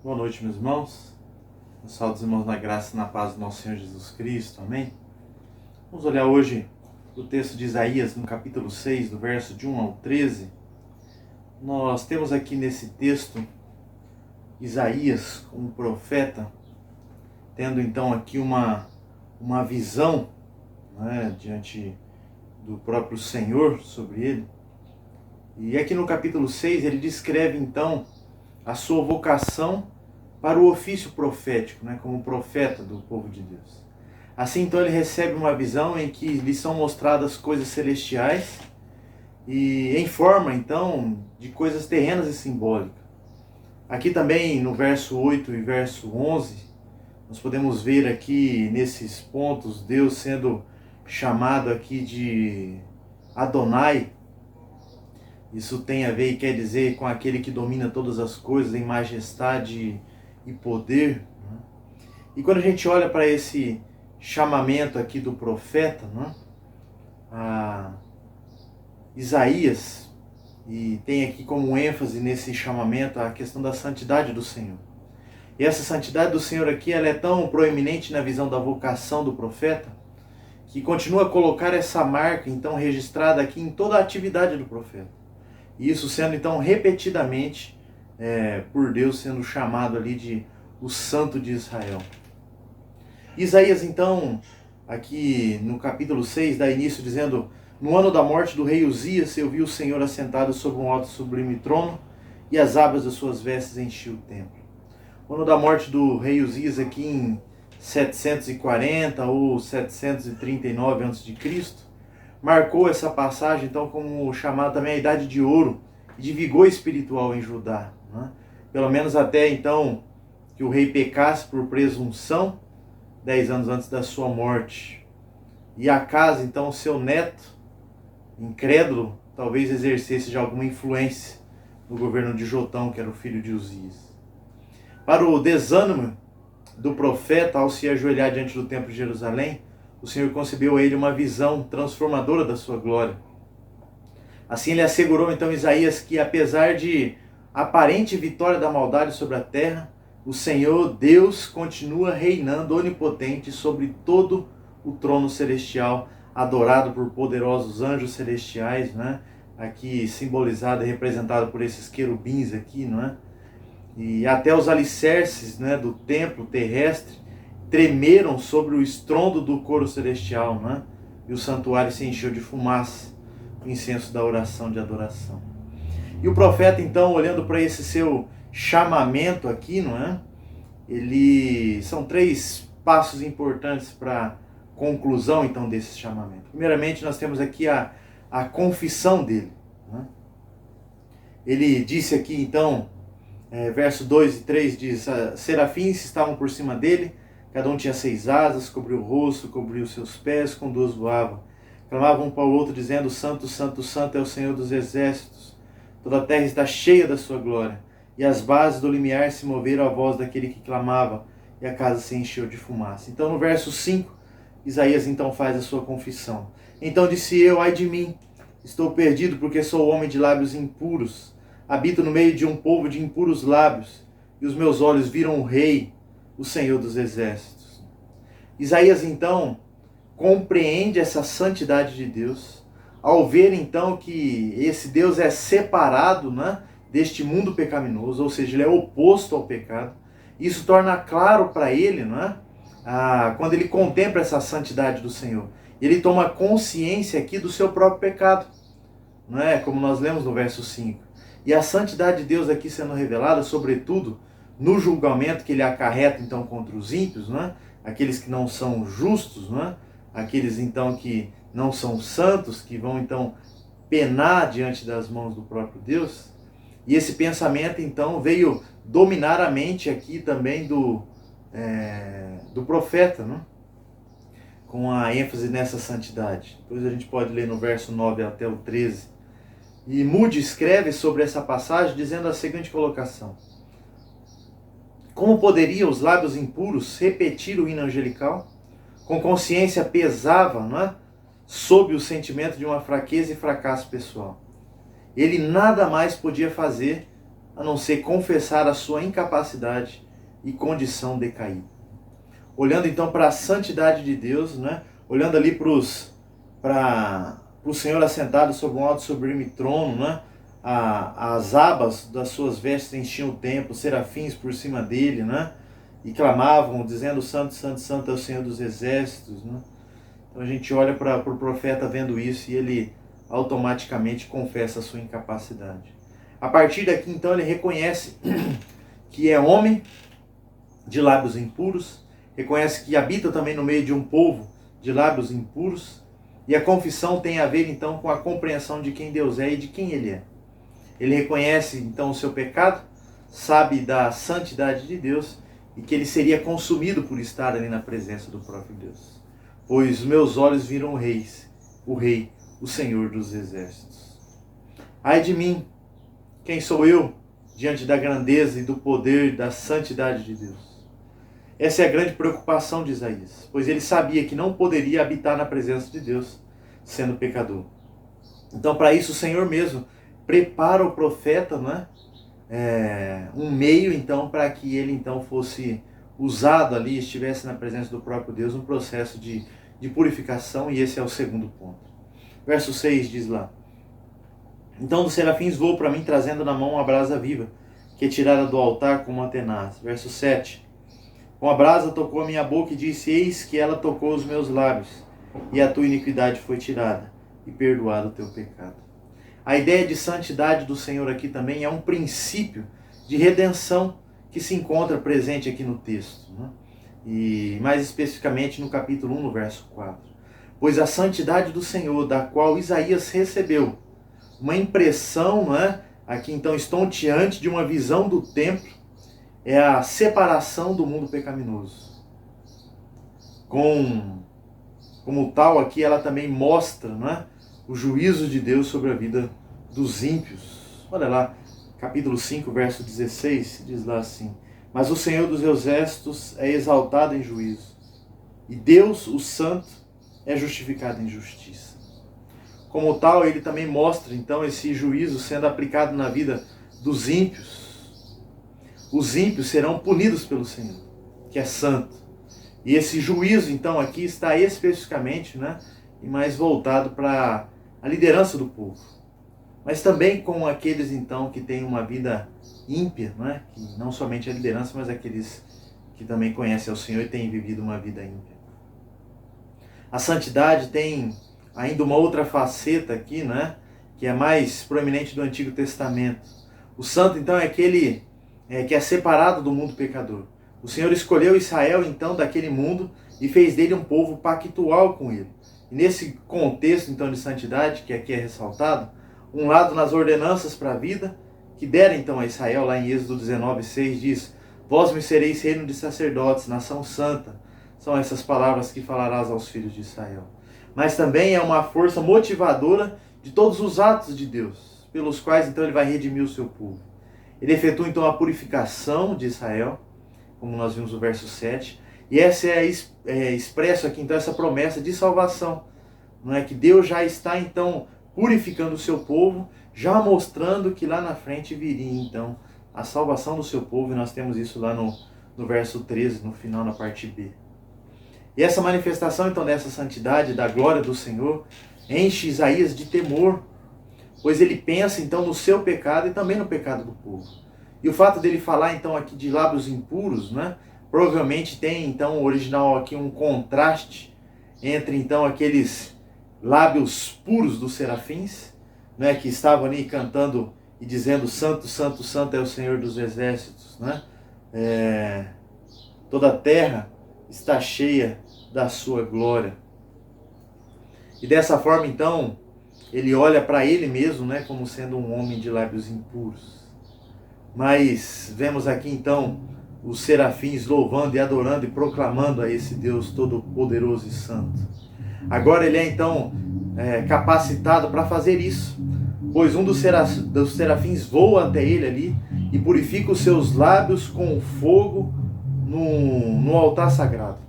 Boa noite, meus irmãos. Eu saúdo os irmãos na graça e na paz do nosso Senhor Jesus Cristo. Amém? Vamos olhar hoje o texto de Isaías, no capítulo 6, do verso de 1 ao 13. Nós temos aqui nesse texto Isaías como profeta, tendo então aqui uma visão, né, diante do próprio Senhor sobre ele. E aqui no capítulo 6 ele descreve então a sua vocação para o ofício profético, né, como profeta do povo de Deus. Assim, então, ele recebe uma visão em que lhe são mostradas coisas celestiais e em forma, então, de coisas terrenas e simbólicas. Aqui também, no verso 8 e verso 11, nós podemos ver aqui, nesses pontos, Deus sendo chamado aqui de Adonai. Isso tem a ver e quer dizer com aquele que domina todas as coisas em majestade e poder. E quando a gente olha para esse chamamento aqui do profeta, a Isaías, e tem aqui como ênfase nesse chamamento a questão da santidade do Senhor. E essa santidade do Senhor aqui, ela é tão proeminente na visão da vocação do profeta, que continua a colocar essa marca então registrada aqui em toda a atividade do profeta. E isso sendo então repetidamente por Deus sendo chamado ali de o Santo de Israel. Isaías então, aqui no capítulo 6, dá início dizendo: no ano da morte do rei Uzias, eu vi o Senhor assentado sobre um alto e sublime trono, e as abas das suas vestes enchiam o templo. O ano da morte do rei Uzias aqui em 740 ou 739 a.C., marcou essa passagem então como chamada também a Idade de Ouro e de vigor espiritual em Judá, né? Pelo menos até então que o rei pecasse por presunção 10 anos antes da sua morte. E Acaz, então, seu neto, incrédulo, talvez exercesse de alguma influência no governo de Jotão, que era o filho de Uzias. Para o desânimo do profeta ao se ajoelhar diante do templo de Jerusalém, o Senhor concebeu a ele uma visão transformadora da sua glória. Assim ele assegurou então Isaías que, apesar de aparente vitória da maldade sobre a terra, o Senhor Deus continua reinando onipotente sobre todo o trono celestial, adorado por poderosos anjos celestiais, né? Aqui simbolizado e representado por esses querubins aqui, não é? E até os alicerces, né, do templo terrestre tremeram sobre o estrondo do coro celestial, né? E o santuário se encheu de fumaça, o incenso da oração de adoração. E o profeta, então, olhando para esse seu chamamento aqui, não é? São 3 passos importantes para a conclusão, então, desse chamamento. Primeiramente, nós temos aqui a confissão dele, né? Ele disse aqui, então, verso 2 e 3 diz: serafins estavam por cima dele, cada um tinha 6 asas, cobriu o rosto, cobriu os seus pés, com 2 voavam. Clamavam um para o outro, dizendo: Santo, Santo, Santo é o Senhor dos exércitos. Toda a terra está cheia da sua glória. E as bases do limiar se moveram à voz daquele que clamava, e a casa se encheu de fumaça. Então no verso 5, Isaías então faz a sua confissão. Então disse eu: ai de mim, estou perdido, porque sou homem de lábios impuros. Habito no meio de um povo de impuros lábios, e os meus olhos viram o Rei, o Senhor dos exércitos. Isaías então compreende essa santidade de Deus, ao ver então que esse Deus é separado, né, deste mundo pecaminoso, ou seja, ele é oposto ao pecado. Isso torna claro para ele, né, quando ele contempla essa santidade do Senhor. Ele toma consciência aqui do seu próprio pecado, não é? Como nós lemos no verso 5. E a santidade de Deus aqui sendo revelada, sobretudo, no julgamento que ele acarreta então contra os ímpios, né? Aqueles que não são justos, né? Aqueles então que não são santos, que vão então penar diante das mãos do próprio Deus. E esse pensamento então veio dominar a mente aqui também do profeta, né? Com a ênfase nessa santidade. Depois a gente pode ler no verso 9 até o 13. E Moody escreve sobre essa passagem dizendo a seguinte colocação: como poderiam os lábios impuros repetir o hino angelical? Com consciência pesava, não é? Sob o sentimento de uma fraqueza e fracasso pessoal. Ele nada mais podia fazer a não ser confessar a sua incapacidade e condição decaída. Olhando então para a santidade de Deus, né? Olhando ali para o Senhor assentado sobre um alto e sublime trono, né? As abas das suas vestes enchiam o templo, serafins por cima dele, né? E clamavam, dizendo: Santo, Santo, Santo é o Senhor dos exércitos, né? Então a gente olha para o profeta vendo isso e ele automaticamente confessa a sua incapacidade. A partir daqui, então, ele reconhece que é homem de lábios impuros, reconhece que habita também no meio de um povo de lábios impuros, e a confissão tem a ver, então, com a compreensão de quem Deus é e de quem ele é. Ele reconhece, então, o seu pecado, sabe da santidade de Deus e que ele seria consumido por estar ali na presença do próprio Deus. Pois meus olhos viram o Rei, o Senhor dos exércitos. Ai de mim, quem sou eu diante da grandeza e do poder da santidade de Deus? Essa é a grande preocupação de Isaías, pois ele sabia que não poderia habitar na presença de Deus sendo pecador. Então, para isso, o Senhor mesmo prepara o profeta, né? Um meio, então, para que ele então fosse usado ali, estivesse na presença do próprio Deus, um processo de purificação, e esse é o segundo ponto. Verso 6 diz lá: Então dos serafins voou para mim, trazendo na mão uma brasa viva, que é tirada do altar como uma tenaz. Verso 7: Com a brasa tocou a minha boca e disse: Eis que ela tocou os meus lábios, e a tua iniquidade foi tirada, e perdoado o teu pecado. A ideia de santidade do Senhor aqui também é um princípio de redenção que se encontra presente aqui no texto, né? E mais especificamente no capítulo 1, no verso 4. Pois a santidade do Senhor, da qual Isaías recebeu uma impressão, né, aqui então estonteante de uma visão do templo, é a separação do mundo pecaminoso. Como tal, aqui ela também mostra, né, o juízo de Deus sobre a vida dos ímpios. Olha lá, capítulo 5, verso 16, diz lá assim: Mas o Senhor dos exércitos é exaltado em juízo, e Deus, o Santo, é justificado em justiça. Como tal, ele também mostra, então, esse juízo sendo aplicado na vida dos ímpios. Os ímpios serão punidos pelo Senhor, que é santo. E esse juízo, então, aqui está especificamente, né, e mais voltado para a liderança do povo. Mas também com aqueles, então, que têm uma vida ímpia, né, que não somente a liderança, mas aqueles que também conhecem ao Senhor e têm vivido uma vida ímpia. A santidade tem ainda uma outra faceta aqui, né, que é mais proeminente do Antigo Testamento. O santo, então, é aquele que é separado do mundo pecador. O Senhor escolheu Israel, então, daquele mundo e fez dele um povo pactual com ele. E nesse contexto, então, de santidade, que aqui é ressaltado, um lado nas ordenanças para a vida, que deram, então, a Israel, lá em Êxodo 19:6, diz: Vós me sereis reino de sacerdotes, nação santa. São essas palavras que falarás aos filhos de Israel. Mas também é uma força motivadora de todos os atos de Deus, pelos quais, então, ele vai redimir o seu povo. Ele efetua, então, a purificação de Israel, como nós vimos no verso 7, e essa é expresso aqui, então, essa promessa de salvação, não é? Que Deus já está, então, purificando o seu povo, já mostrando que lá na frente viria, então, a salvação do seu povo, e nós temos isso lá no verso 13, no final, na parte B. E essa manifestação, então, dessa santidade, da glória do Senhor, enche Isaías de temor, pois ele pensa, então, no seu pecado e também no pecado do povo. E o fato dele falar, então, aqui de lábios impuros, né, provavelmente tem, então, o original aqui um contraste entre, então, aqueles lábios puros dos serafins, né, que estavam ali cantando e dizendo: Santo, Santo, Santo é o Senhor dos exércitos, né? Toda a terra está cheia da sua glória. E dessa forma, então, ele olha para ele mesmo, né, como sendo um homem de lábios impuros. Mas vemos aqui, então, os serafins louvando e adorando e proclamando a esse Deus todo-poderoso e santo. Agora ele é, então, capacitado para fazer isso, pois um dos serafins voa até ele ali e purifica os seus lábios com fogo no altar sagrado.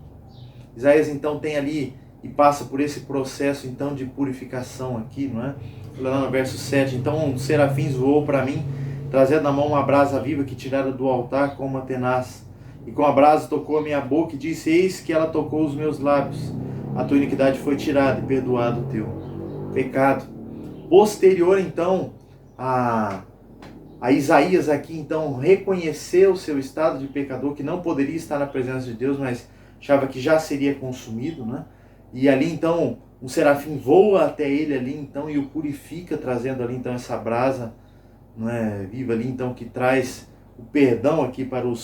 Isaías, então, tem ali e passa por esse processo, então, de purificação aqui, não é? Olha lá no verso 7, então, um dos serafins voou para mim, trazendo na mão uma brasa viva que tirara do altar com uma tenaz. E com a brasa tocou a minha boca e disse: eis que ela tocou os meus lábios. A tua iniquidade foi tirada e perdoado o teu pecado. Posterior, então, a Isaías aqui, então, reconheceu o seu estado de pecador, que não poderia estar na presença de Deus, mas achava que já seria consumido, né? E ali, então, um serafim voa até ele ali, então, e o purifica, trazendo ali, então, essa brasa, não é, viva ali, então, que traz o perdão aqui para o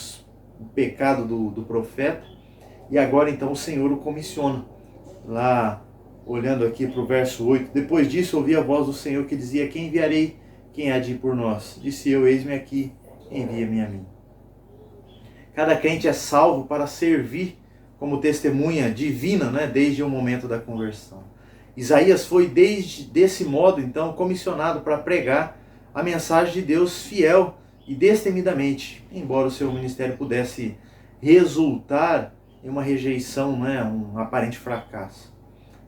pecado do profeta. E agora, então, o Senhor o comissiona. Lá, olhando aqui para o verso 8, depois disso ouvi a voz do Senhor que dizia: quem enviarei? Quem há de ir por nós? Disse eu: eis-me aqui, envia-me a mim. Cada crente é salvo para servir como testemunha divina, né, desde o momento da conversão. Isaías foi desse modo, então, comissionado para pregar a mensagem de Deus fiel e destemidamente, embora o seu ministério pudesse resultar em uma rejeição, né, um aparente fracasso.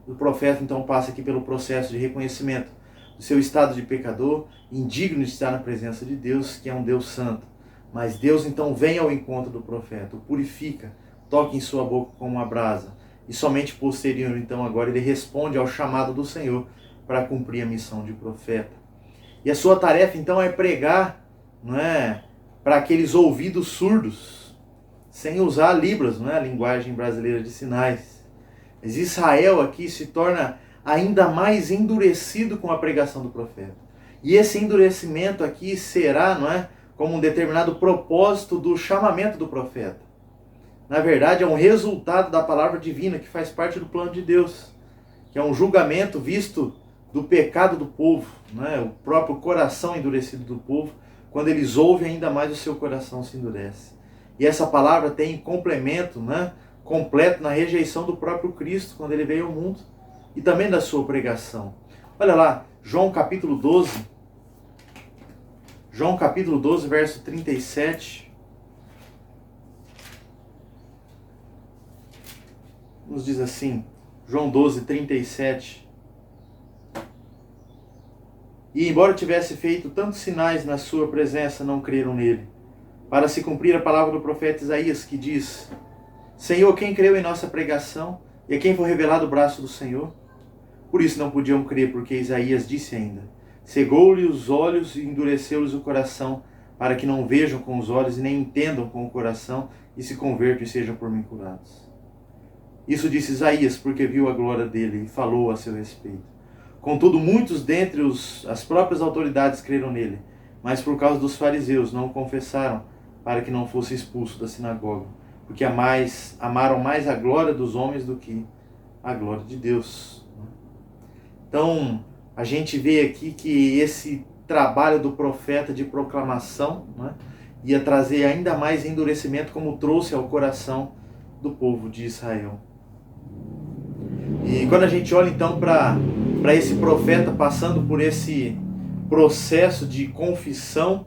O profeta, então, passa aqui pelo processo de reconhecimento do seu estado de pecador, indigno de estar na presença de Deus, que é um Deus santo. Mas Deus, então, vem ao encontro do profeta, o purifica, toca em sua boca como uma brasa. E somente posterior, então, agora ele responde ao chamado do Senhor para cumprir a missão de profeta. E a sua tarefa, então, é pregar, não é, para aqueles ouvidos surdos, sem usar libras, não é, a linguagem brasileira de sinais. Mas Israel aqui se torna ainda mais endurecido com a pregação do profeta. E esse endurecimento aqui será, não é, como um determinado propósito do chamamento do profeta. Na verdade, é um resultado da palavra divina que faz parte do plano de Deus, que é um julgamento visto do pecado do povo, não é? O próprio coração endurecido do povo, quando eles ouvem, ainda mais o seu coração se endurece. E essa palavra tem complemento, né, completo na rejeição do próprio Cristo, quando ele veio ao mundo, e também da sua pregação. Olha lá, João capítulo 12, verso 37. Nos diz assim, João 12, 37. E embora tivesse feito tantos sinais na sua presença, não creram nele. Para se cumprir a palavra do profeta Isaías, que diz: Senhor, quem creu em nossa pregação? E a quem foi revelado o braço do Senhor? Por isso não podiam crer, porque Isaías disse ainda: cegou-lhe os olhos e endureceu-lhes o coração, para que não vejam com os olhos e nem entendam com o coração, e se convertam e sejam por mim curados. Isso disse Isaías, porque viu a glória dele e falou a seu respeito. Contudo, muitos dentre as próprias autoridades creram nele, mas por causa dos fariseus não o confessaram, para que não fosse expulso da sinagoga, porque amaram mais a glória dos homens do que a glória de Deus. Então, a gente vê aqui que esse trabalho do profeta de proclamação, né, ia trazer ainda mais endurecimento, como trouxe ao coração do povo de Israel. E quando a gente olha então para esse profeta passando por esse processo de confissão,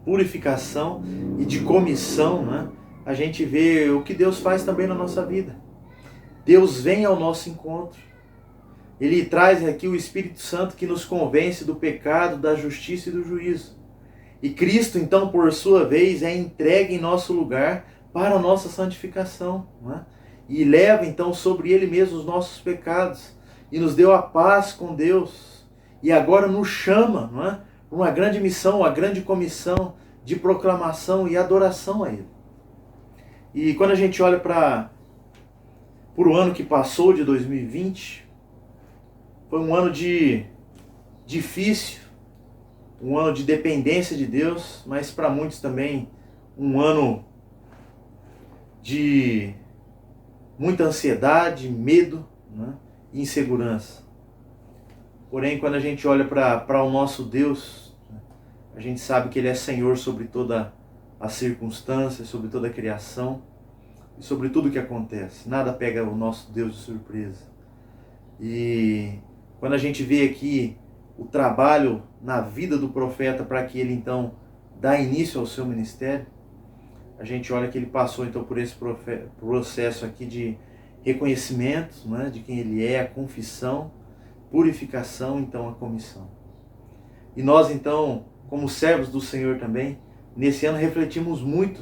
purificação e de comissão, né, a gente vê o que Deus faz também na nossa vida. Deus vem ao nosso encontro. Ele traz aqui o Espírito Santo que nos convence do pecado, da justiça e do juízo. E Cristo, então, por sua vez, é entregue em nosso lugar para a nossa santificação, né? E leva, então, sobre Ele mesmo os nossos pecados. E nos deu a paz com Deus. E agora nos chama, não é, para uma grande missão, uma grande comissão de proclamação e adoração a Ele. E quando a gente olha para o ano que passou, de 2020, foi um ano difícil, um ano de dependência de Deus, mas para muitos também um ano de muita ansiedade, medo, né, e insegurança. Porém, quando a gente olha para o nosso Deus, a gente sabe que Ele é Senhor sobre toda a circunstância, sobre toda a criação e sobre tudo que acontece. Nada pega o nosso Deus de surpresa. E quando a gente vê aqui o trabalho na vida do profeta para que ele então dá início ao seu ministério, a gente olha que ele passou então por esse processo aqui de reconhecimento, né, de quem ele é, a confissão, purificação, então a comissão. E nós então, como servos do Senhor também, nesse ano refletimos muito,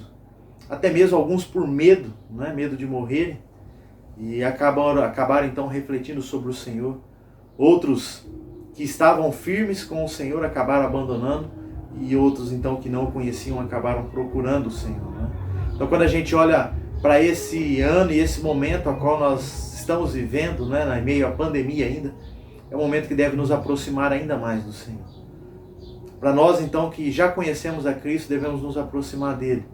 até mesmo alguns por medo, né? Medo de morrerem, e acabaram então refletindo sobre o Senhor. Outros que estavam firmes com o Senhor acabaram abandonando, e outros então que não o conheciam acabaram procurando o Senhor, né? Então quando a gente olha para esse ano e esse momento a qual nós estamos vivendo, né, em meio à pandemia ainda, é um momento que deve nos aproximar ainda mais do Senhor. Para nós então que já conhecemos a Cristo, devemos nos aproximar dele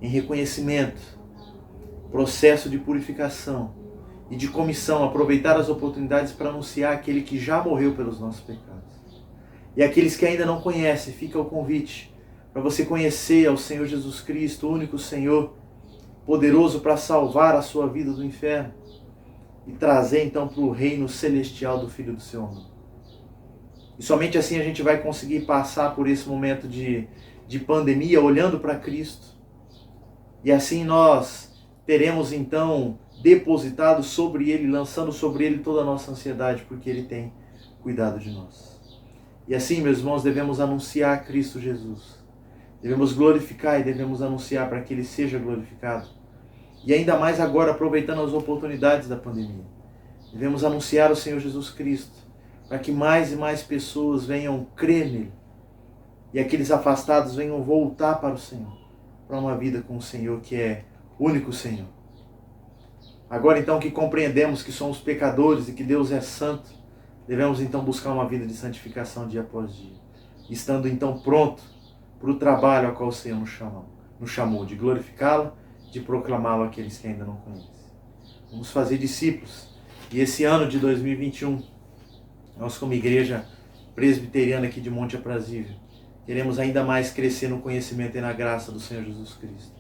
em reconhecimento, processo de purificação e de comissão, aproveitar as oportunidades para anunciar aquele que já morreu pelos nossos pecados. E aqueles que ainda não conhecem, fica o convite para você conhecer ao Senhor Jesus Cristo, o único Senhor, poderoso para salvar a sua vida do inferno e trazer então para o reino celestial do Filho do seu amor. E somente assim a gente vai conseguir passar por esse momento de pandemia olhando para Cristo. E assim nós teremos então depositado sobre Ele, lançando sobre Ele toda a nossa ansiedade, porque Ele tem cuidado de nós. E assim, meus irmãos, devemos anunciar Cristo Jesus. Devemos glorificar e devemos anunciar para que Ele seja glorificado. E ainda mais agora, aproveitando as oportunidades da pandemia. Devemos anunciar o Senhor Jesus Cristo, para que mais e mais pessoas venham crer nele. E aqueles afastados venham voltar para o Senhor, para uma vida com o Senhor que é o único Senhor. Agora então que compreendemos que somos pecadores e que Deus é santo, devemos então buscar uma vida de santificação dia após dia, estando então pronto para o trabalho ao qual o Senhor nos chamou de glorificá-lo, de proclamá-lo àqueles que ainda não conhecem. Vamos fazer discípulos. E esse ano de 2021, nós como igreja presbiteriana aqui de Monte Aprazível, queremos ainda mais crescer no conhecimento e na graça do Senhor Jesus Cristo.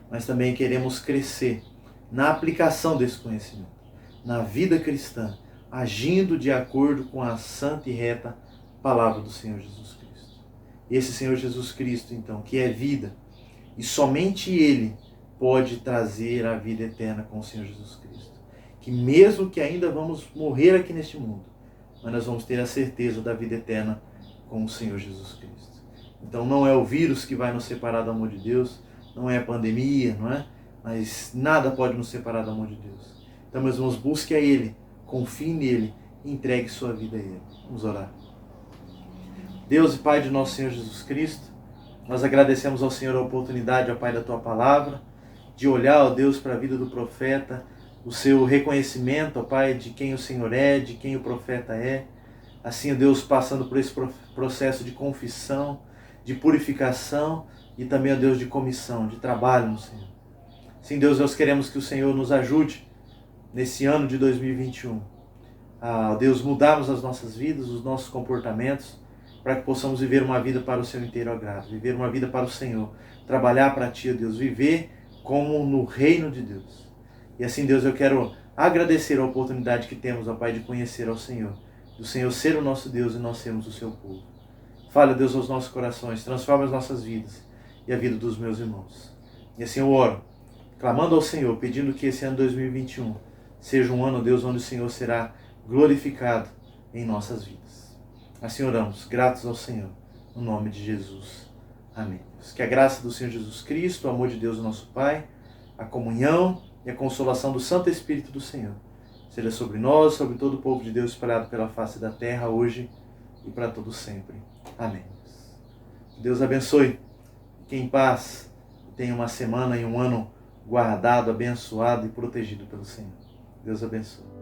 Mas também queremos crescer na aplicação desse conhecimento, na vida cristã, agindo de acordo com a santa e reta palavra do Senhor Jesus Cristo. Esse Senhor Jesus Cristo, então, que é vida, e somente Ele pode trazer a vida eterna com o Senhor Jesus Cristo. Que mesmo que ainda vamos morrer aqui neste mundo, mas nós vamos ter a certeza da vida eterna com o Senhor Jesus Cristo. Então não é o vírus que vai nos separar do amor de Deus, não é a pandemia, não é? Mas nada pode nos separar do amor de Deus. Então, meus irmãos, busque a Ele, confie nele e entregue sua vida a Ele. Vamos orar. Deus e Pai de nosso Senhor Jesus Cristo, nós agradecemos ao Senhor a oportunidade, ó Pai, da Tua Palavra, de olhar, ó Deus, para a vida do profeta, o seu reconhecimento, ó Pai, de quem o Senhor é, de quem o profeta é. Assim, ó Deus, passando por esse processo de confissão, de purificação e também, ó Deus, de comissão, de trabalho no Senhor. Sim, Deus, nós queremos que o Senhor nos ajude nesse ano de 2021 a, Deus, mudarmos as nossas vidas, os nossos comportamentos, para que possamos viver uma vida para o seu inteiro agrado, viver uma vida para o Senhor, trabalhar para Ti, ó Deus, viver como no reino de Deus. E assim, Deus, eu quero agradecer a oportunidade que temos, ó Pai, de conhecer ao Senhor, do Senhor ser o nosso Deus e nós sermos o seu povo. Fala, Deus, aos nossos corações, transforma as nossas vidas e a vida dos meus irmãos. E assim eu oro, clamando ao Senhor, pedindo que esse ano 2021 seja um ano, Deus, onde o Senhor será glorificado em nossas vidas. Assim oramos, gratos ao Senhor, no nome de Jesus. Amém. Que a graça do Senhor Jesus Cristo, o amor de Deus, o nosso Pai, a comunhão e a consolação do Santo Espírito do Senhor seja sobre nós, sobre todo o povo de Deus espalhado pela face da terra, hoje e para todo sempre. Amém. Deus abençoe. Fique em paz. Tenha uma semana e um ano guardado, abençoado e protegido pelo Senhor. Deus abençoe.